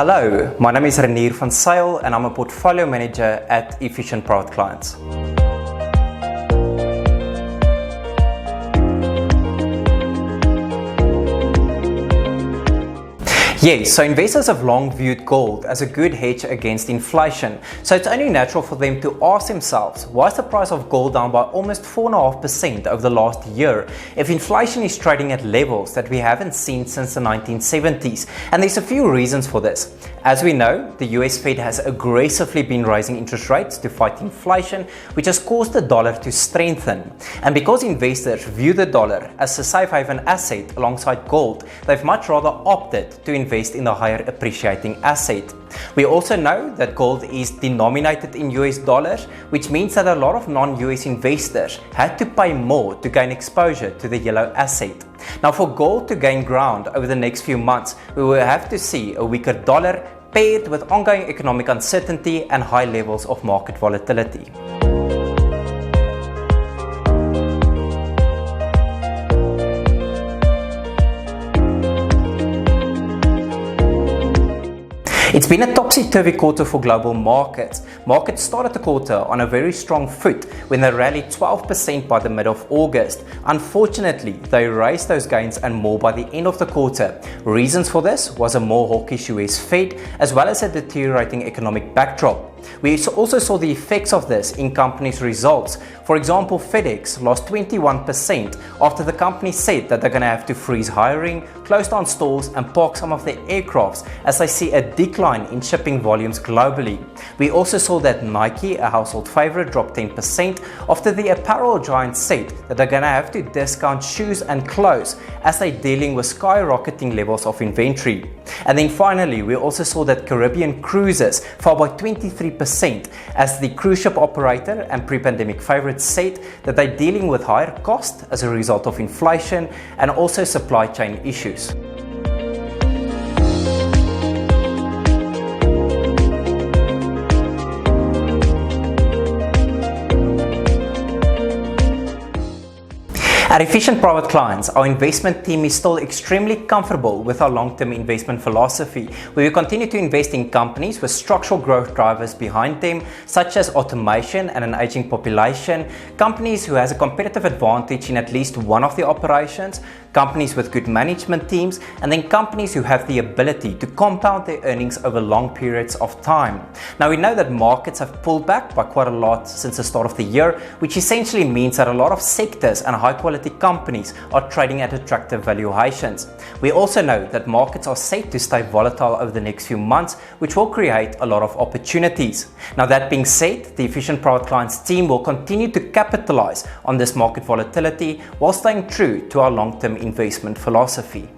Hello, my name is Renier van Zyl and I'm a portfolio manager at Efficient Private Clients. Yes, so investors have long viewed gold as a good hedge against inflation, so it's only natural for them to ask themselves, why is the price of gold down by almost 4.5% over the last year if inflation is trading at levels that we haven't seen since the 1970s? And there's a few reasons for this. As we know, the US Fed has aggressively been raising interest rates to fight inflation, which has caused the dollar to strengthen. And because investors view the dollar as a safe haven asset alongside gold, they've much rather opted to invest in the higher appreciating asset. We also know that gold is denominated in US dollars, which means that a lot of non-US investors had to pay more to gain exposure to the yellow asset. Now, for gold to gain ground over the next few months, we will have to see a weaker dollar paired with ongoing economic uncertainty and high levels of market volatility. It's been a topsy-turvy quarter for global markets. Markets started the quarter on a very strong foot when they rallied 12% by the mid of August. Unfortunately, they erased those gains and more by the end of the quarter. Reasons for this was a more hawkish US Fed as well as a deteriorating economic backdrop. We also saw the effects of this in companies' results. For example, FedEx lost 21% after the company said that they're going to have to freeze hiring, close down stores and park some of their aircrafts as they see a decline in shipping volumes globally. We also saw that Nike, a household favorite, dropped 10% after the apparel giant said that they're going to have to discount shoes and clothes as they're dealing with skyrocketing levels of inventory. And then finally, we also saw that Caribbean cruises fell by 23% as the cruise ship operator and pre-pandemic favorites said that they're dealing with higher costs as a result of inflation and also supply chain issues. At Efficient Private Clients, our investment team is still extremely comfortable with our long-term investment philosophy, where we continue to invest in companies with structural growth drivers behind them, such as automation and an aging population, companies who has a competitive advantage in at least one of the operations, companies with good management teams, and then companies who have the ability to compound their earnings over long periods of time. Now, we know that markets have pulled back by quite a lot since the start of the year, which essentially means that a lot of sectors and high-quality companies are trading at attractive valuations. We also know that markets are set to stay volatile over the next few months, which will create a lot of opportunities. Now, that being said, the Efficient Private Clients team will continue to capitalize on this market volatility while staying true to our long-term investment philosophy.